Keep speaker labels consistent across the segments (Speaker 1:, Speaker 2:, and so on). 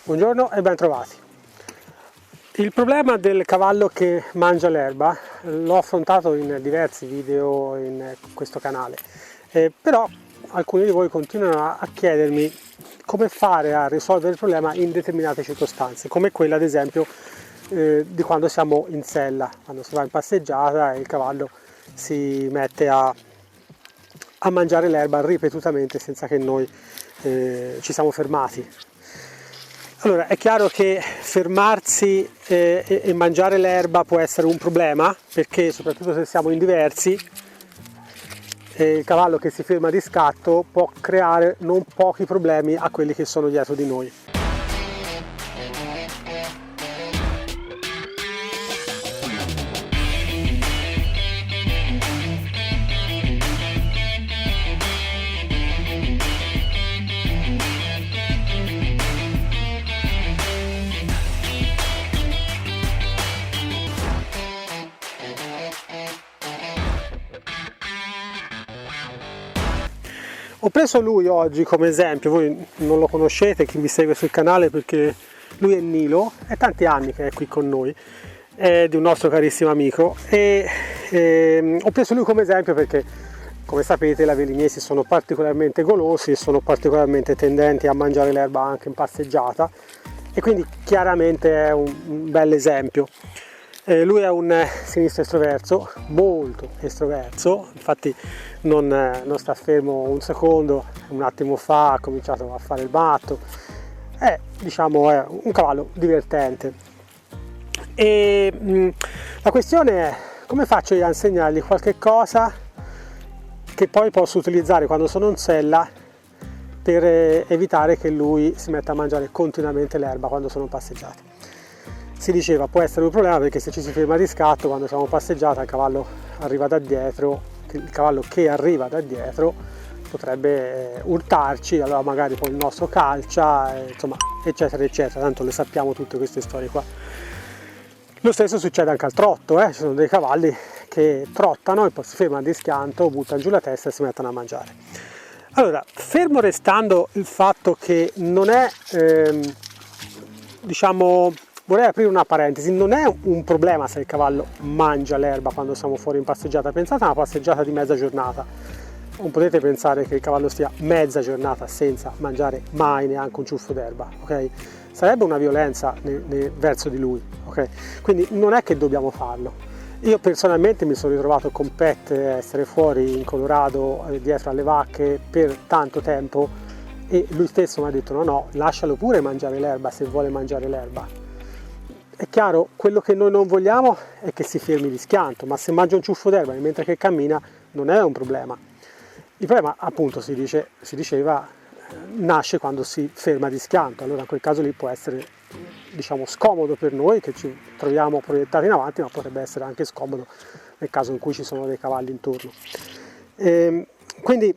Speaker 1: Buongiorno e ben trovati. Il problema del cavallo che mangia l'erba l'ho affrontato in diversi video in questo canale, però alcuni di voi continuano a chiedermi come fare a risolvere il problema in determinate circostanze, come quella ad esempio di quando siamo in sella, quando si va in passeggiata e il cavallo si mette a mangiare l'erba ripetutamente senza che noi ci siamo fermati. Allora, è chiaro che fermarsi e mangiare l'erba può essere un problema, perché soprattutto se siamo in diversi, il cavallo che si ferma di scatto può creare non pochi problemi a quelli che sono dietro di noi. Ho preso lui oggi come esempio, voi non lo conoscete, chi mi segue sul canale, perché lui è Nilo, è tanti anni che è qui con noi, è di un nostro carissimo amico e ho preso lui come esempio perché, come sapete, i lavelliniesi sono particolarmente golosi e sono particolarmente tendenti a mangiare l'erba anche in passeggiata e quindi chiaramente è un bel esempio. Lui è un sinistro estroverso, molto estroverso, infatti non sta fermo un secondo, un attimo fa ha cominciato a fare il matto, è un cavallo divertente. E la questione è come faccio io a insegnargli qualche cosa che poi posso utilizzare quando sono in sella per evitare che lui si metta a mangiare continuamente l'erba quando sono passeggiati. Si diceva può essere un problema perché se ci si ferma di scatto quando siamo passeggiati il cavallo arriva da dietro, il cavallo che arriva da dietro potrebbe urtarci, allora magari poi il nostro calcia, insomma, eccetera eccetera, tanto le sappiamo tutte queste storie qua. Lo stesso succede anche al trotto, ci sono dei cavalli che trottano e poi si fermano di schianto, buttano giù la testa e si mettono a mangiare. Allora, fermo restando il fatto che non è, vorrei aprire una parentesi, non è un problema se il cavallo mangia l'erba quando siamo fuori in passeggiata. Pensate a una passeggiata di mezza giornata, non potete pensare che il cavallo stia mezza giornata senza mangiare mai neanche un ciuffo d'erba, ok? Sarebbe una violenza verso di lui, ok? Quindi non è che dobbiamo farlo. Io personalmente mi sono ritrovato con Pet essere fuori in Colorado dietro alle vacche per tanto tempo e lui stesso mi ha detto no, lascialo pure mangiare l'erba se vuole mangiare l'erba. È chiaro, quello che noi non vogliamo è che si fermi di schianto, ma se mangia un ciuffo d'erba mentre che cammina non è un problema. Il problema, appunto, si diceva, nasce quando si ferma di schianto, allora in quel caso lì può essere, scomodo per noi che ci troviamo proiettati in avanti, ma potrebbe essere anche scomodo nel caso in cui ci sono dei cavalli intorno. Quindi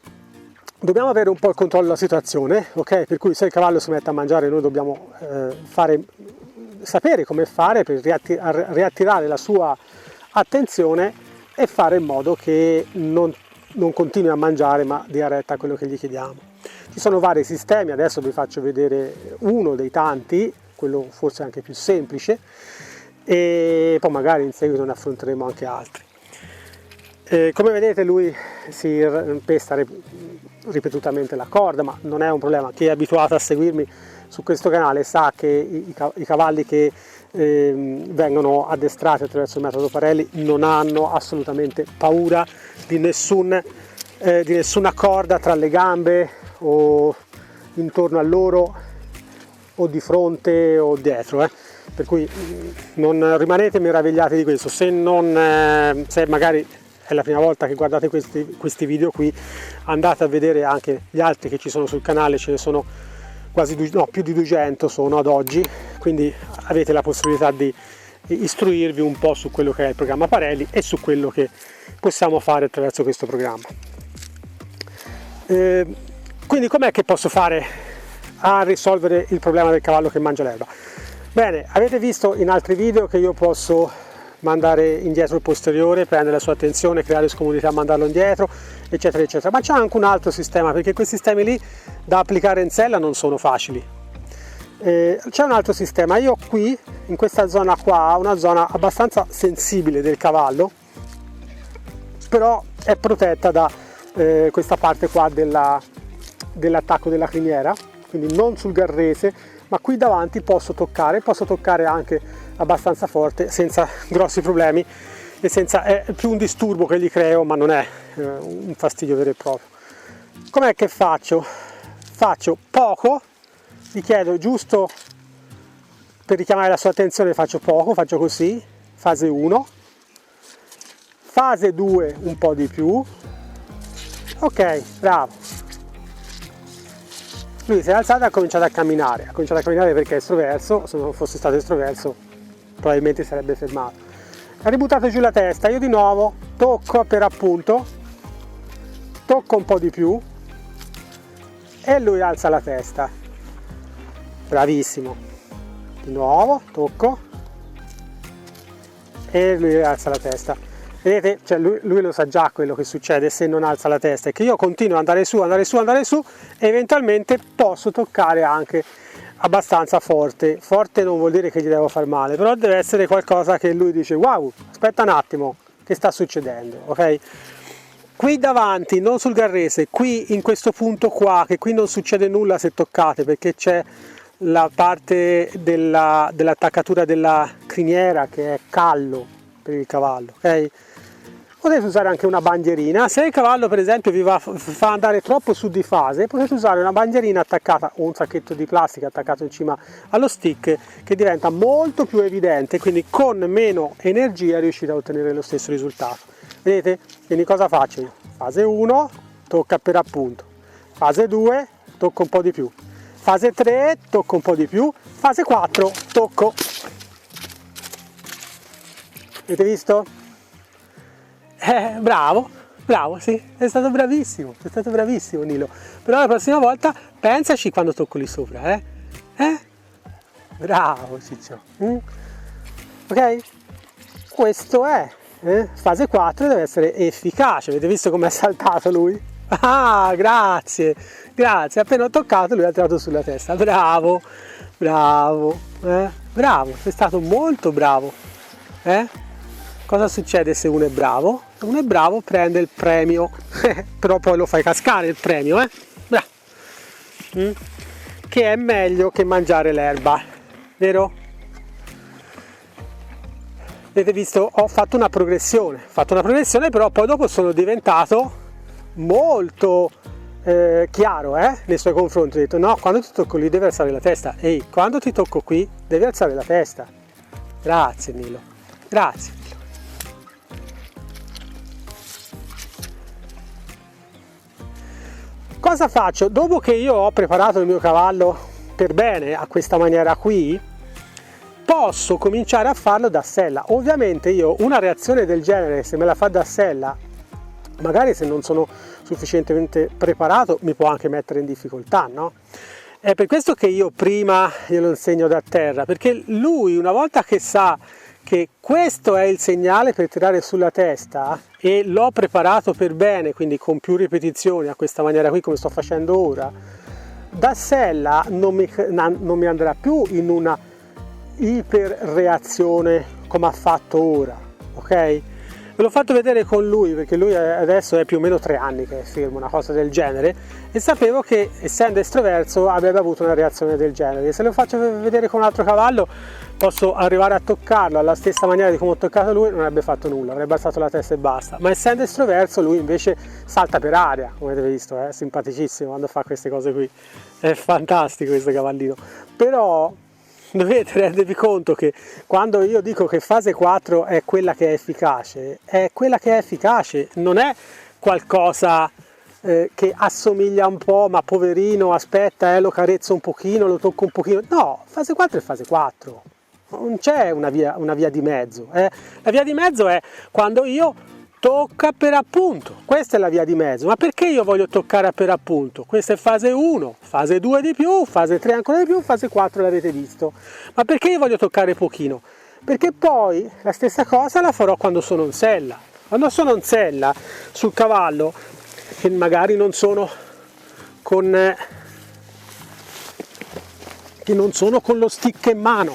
Speaker 1: dobbiamo avere un po' il controllo della situazione, ok? Per cui se il cavallo si mette a mangiare noi dobbiamo sapere come fare per riattirare la sua attenzione e fare in modo che non continui a mangiare ma dia retta a quello che gli chiediamo. Ci sono vari sistemi, adesso vi faccio vedere uno dei tanti, quello forse anche più semplice, e poi magari in seguito ne affronteremo anche altri. Come vedete lui si pesta ripetutamente la corda, ma non è un problema. Chi è abituato a seguirmi su questo canale sa che i cavalli che vengono addestrati attraverso il metodo Parelli non hanno assolutamente paura di nessuna corda tra le gambe o intorno a loro o di fronte o dietro, per cui non rimanete meravigliati di questo. Se magari è la prima volta che guardate questi video qui, andate a vedere anche gli altri che ci sono sul canale, ce ne sono più di 200 sono ad oggi, quindi avete la possibilità di istruirvi un po' su quello che è il programma Parelli e su quello che possiamo fare attraverso questo programma. Quindi com'è che posso fare a risolvere il problema del cavallo che mangia l'erba? Bene, avete visto in altri video che io posso mandare indietro il posteriore, prendere la sua attenzione, creare scomodità, mandarlo indietro, eccetera eccetera, ma c'è anche un altro sistema, perché quei sistemi lì da applicare in sella non sono facili. C'è un altro sistema. Io qui in questa zona qua, una zona abbastanza sensibile del cavallo, però è protetta da questa parte qua dell'attacco della criniera, quindi non sul garrese, ma qui davanti posso toccare anche abbastanza forte senza grossi problemi, e senza, è più un disturbo che gli creo, ma non è un fastidio vero e proprio. Com'è che faccio? Faccio poco, gli chiedo giusto per richiamare la sua attenzione, faccio poco, faccio così, fase 1, fase 2 un po' di più, ok, bravo. Lui si è alzato e ha cominciato a camminare perché è estroverso. Se non fosse stato estroverso probabilmente sarebbe fermato. Ha ributtato giù la testa, io di nuovo tocco per appunto, tocco un po' di più e lui alza la testa, bravissimo, di nuovo tocco e lui alza la testa. Vedete, cioè lui lo sa già quello che succede se non alza la testa, è che io continuo ad andare su e eventualmente posso toccare anche abbastanza forte. Forte non vuol dire che gli devo far male, però deve essere qualcosa che lui dice wow, aspetta un attimo, che sta succedendo, ok? Qui davanti, non sul garrese, qui in questo punto qua, che qui non succede nulla se toccate, perché c'è la parte dell'attaccatura della criniera che è callo per il cavallo, ok? Potete usare anche una bandierina. Se il cavallo per esempio vi fa andare troppo su di fase, potete usare una bandierina attaccata o un sacchetto di plastica attaccato in cima allo stick, che diventa molto più evidente, quindi con meno energia riuscite a ottenere lo stesso risultato. Vedete? Quindi cosa faccio io? Fase 1 tocca per appunto, fase 2 tocco un po' di più, fase 3 tocco un po' di più, fase 4 tocco. Avete visto? Bravo, sì, è stato bravissimo Nilo. Però la prossima volta pensaci quando tocco lì sopra, Bravo Ciccio. Ok? Questo è. Fase 4 deve essere efficace. Avete visto come è saltato lui? Ah, grazie. Appena ho toccato lui ha tirato sulla testa. Bravo. Bravo, sei stato molto bravo. Cosa succede se uno è bravo? Se uno è bravo prende il premio, però poi lo fai cascare il premio, che è meglio che mangiare l'erba, vero? Avete visto? Ho fatto una progressione, però poi dopo sono diventato molto chiaro nei suoi confronti. Ho detto no, quando ti tocco lì devi alzare la testa, ehi, quando ti tocco qui devi alzare la testa. Grazie Nilo, grazie. Cosa faccio? Dopo che io ho preparato il mio cavallo per bene a questa maniera qui, posso cominciare a farlo da sella. Ovviamente io una reazione del genere, se me la fa da sella, magari se non sono sufficientemente preparato, mi può anche mettere in difficoltà, no? È per questo che io prima glielo insegno da terra, perché lui una volta che sa che questo è il segnale per tirare sulla testa e l'ho preparato per bene, quindi con più ripetizioni a questa maniera qui come sto facendo ora, da sella non mi andrà più in una iperreazione come ha fatto ora, ok? Ve l'ho fatto vedere con lui perché lui adesso è più o meno 3 anni che è fermo, una cosa del genere, e sapevo che essendo estroverso avrebbe avuto una reazione del genere. Se lo faccio vedere con un altro cavallo posso arrivare a toccarlo alla stessa maniera di come ho toccato lui, non avrebbe fatto nulla, avrebbe alzato la testa e basta. Ma essendo estroverso lui invece salta per aria, come avete visto, è simpaticissimo quando fa queste cose qui, è fantastico questo cavallino. Però dovete rendervi conto che quando io dico che fase 4 è quella che è efficace, non è qualcosa che assomiglia un po', ma poverino, aspetta, lo carezzo un pochino, lo tocco un pochino. No, fase 4 è fase 4, non c'è una via di mezzo. La via di mezzo è quando io tocca per appunto, questa è la via di mezzo. Ma perché io voglio toccare per appunto? Questa è fase 1, fase 2 di più, fase 3 ancora di più, fase 4 l'avete visto. Ma perché io voglio toccare pochino? Perché poi la stessa cosa la farò quando sono in sella. Quando sono in sella sul cavallo, che magari non sono con che non sono con lo stick in mano,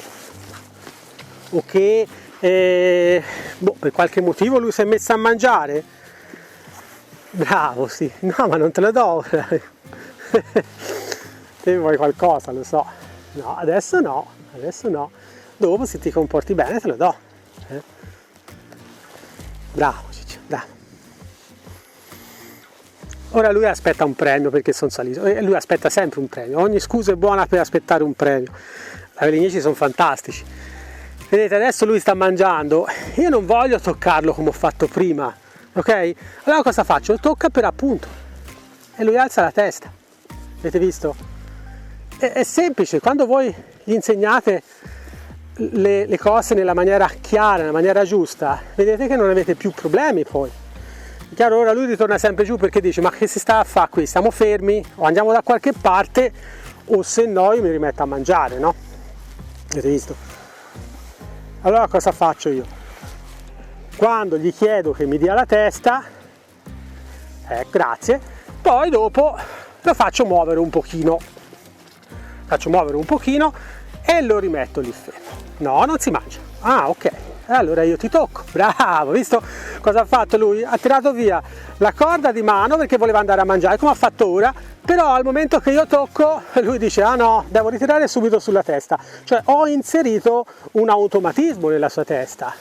Speaker 1: o che per qualche motivo lui si è messo a mangiare, bravo, sì, no, ma non te lo do. Te vuoi qualcosa, lo so. No, adesso no. Dopo, se ti comporti bene, te lo do. Bravo, Ciccio, bravo. Ora lui aspetta un premio perché sono salito. E lui aspetta sempre un premio. Ogni scusa è buona per aspettare un premio. I Velignesi sono fantastici. Vedete, adesso lui sta mangiando. Io non voglio toccarlo come ho fatto prima, ok? Allora cosa faccio? Lo tocca per appunto. E lui alza la testa. Avete visto? È semplice. Quando voi gli insegnate le cose nella maniera chiara, nella maniera giusta, vedete che non avete più problemi poi. Chiaro, ora lui ritorna sempre giù perché dice: ma che si sta a fare qui? Stiamo fermi o andiamo da qualche parte, o se no io mi rimetto a mangiare, no? Avete visto? Allora cosa faccio io? Quando gli chiedo che mi dia la testa, grazie, poi dopo lo faccio muovere un pochino, e lo rimetto lì fermo. No, non si mangia. Ah, ok. Allora io ti tocco. Bravo, visto cosa ha fatto lui? Ha tirato via la corda di mano perché voleva andare a mangiare, come ha fatto ora, però al momento che io tocco lui dice: ah no, devo ritirare subito sulla testa. Cioè ho inserito un automatismo nella sua testa,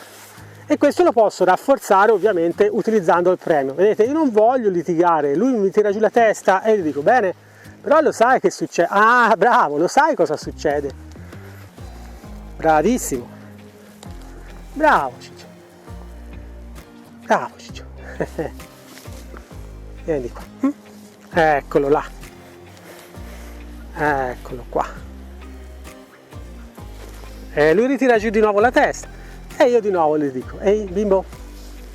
Speaker 1: e questo lo posso rafforzare ovviamente utilizzando il premio. Vedete, io non voglio litigare, lui mi tira giù la testa e gli dico: bene, però lo sai che succede? Ah, bravo, lo sai cosa succede? Bravissimo. Bravo Ciccio. Vieni qua. Eccolo là. Eccolo qua. E lui ritira giù di nuovo la testa. E io di nuovo gli dico: ehi bimbo,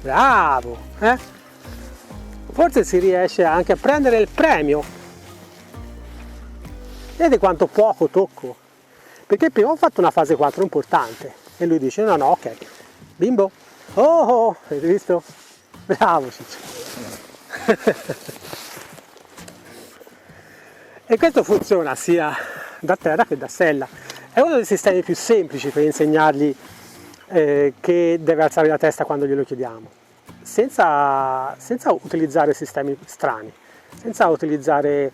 Speaker 1: bravo. Forse si riesce anche a prendere il premio. Vedete quanto poco tocco? Perché prima ho fatto una fase 4 importante. E lui dice: no, ok, bimbo, oh, avete visto? Bravo Ciccio. E questo funziona sia da terra che da sella. È uno dei sistemi più semplici per insegnargli che deve alzare la testa quando glielo chiediamo, senza utilizzare sistemi strani, senza utilizzare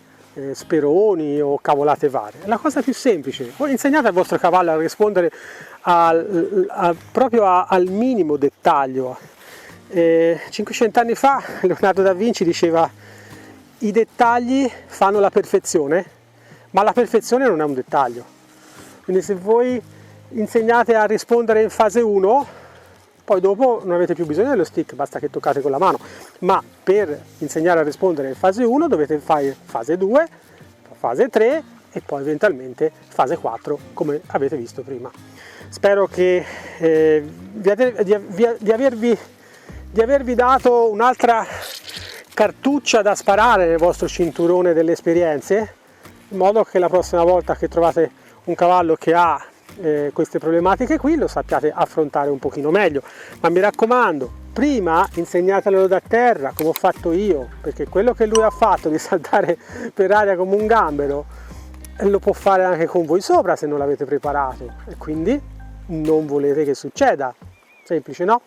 Speaker 1: speroni o cavolate varie. È la cosa più semplice. Voi insegnate al vostro cavallo a rispondere proprio al minimo dettaglio. 500 anni fa Leonardo da Vinci diceva: i dettagli fanno la perfezione, ma la perfezione non è un dettaglio. Quindi se voi insegnate a rispondere in fase 1, poi dopo non avete più bisogno dello stick, basta che toccate con la mano. Ma per insegnare a rispondere in fase 1 dovete fare fase 2, fase 3 e poi eventualmente fase 4, come avete visto prima. Spero che di avervi dato un'altra cartuccia da sparare nel vostro cinturone delle esperienze, in modo che la prossima volta che trovate un cavallo che ha queste problematiche qui lo sappiate affrontare un pochino meglio. Ma mi raccomando, prima insegnatelo da terra come ho fatto io, perché quello che lui ha fatto di saltare per aria come un gambero lo può fare anche con voi sopra se non l'avete preparato, e quindi non volete che succeda. Semplice, no?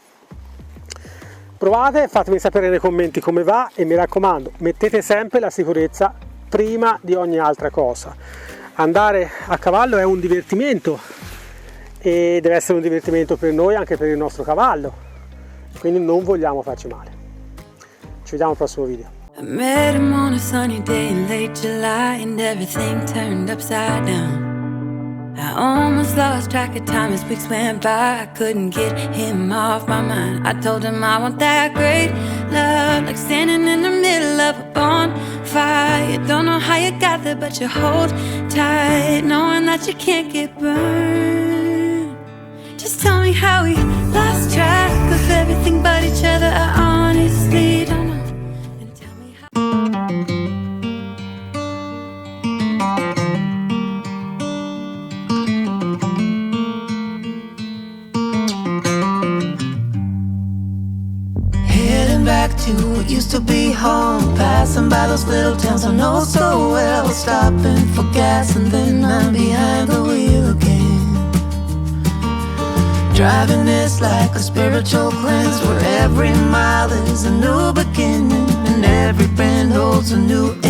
Speaker 1: Provate, fatemi sapere nei commenti come va, e mi raccomando, mettete sempre la sicurezza prima di ogni altra cosa. Andare a cavallo è un divertimento, e deve essere un divertimento per noi, anche per il nostro cavallo, quindi non vogliamo farci male. Ci vediamo al prossimo video.
Speaker 2: I met him on a sunny day in late July, and everything turned upside down. I almost lost track of time as weeks went by. I couldn't get him off my mind. I told him I want that great love, like standing in the middle of a bonfire. You don't know how you got there, but you hold tight, knowing that you can't get burned. Just tell me how we lost track of everything but each other. I honestly don't know. And tell me how. Back to to what used to be home. Passing by those little towns I know so well, stopping for gas and then I'm behind the wheel again. Driving is like a spiritual cleanse, where every mile is a new beginning and every bend holds a new end.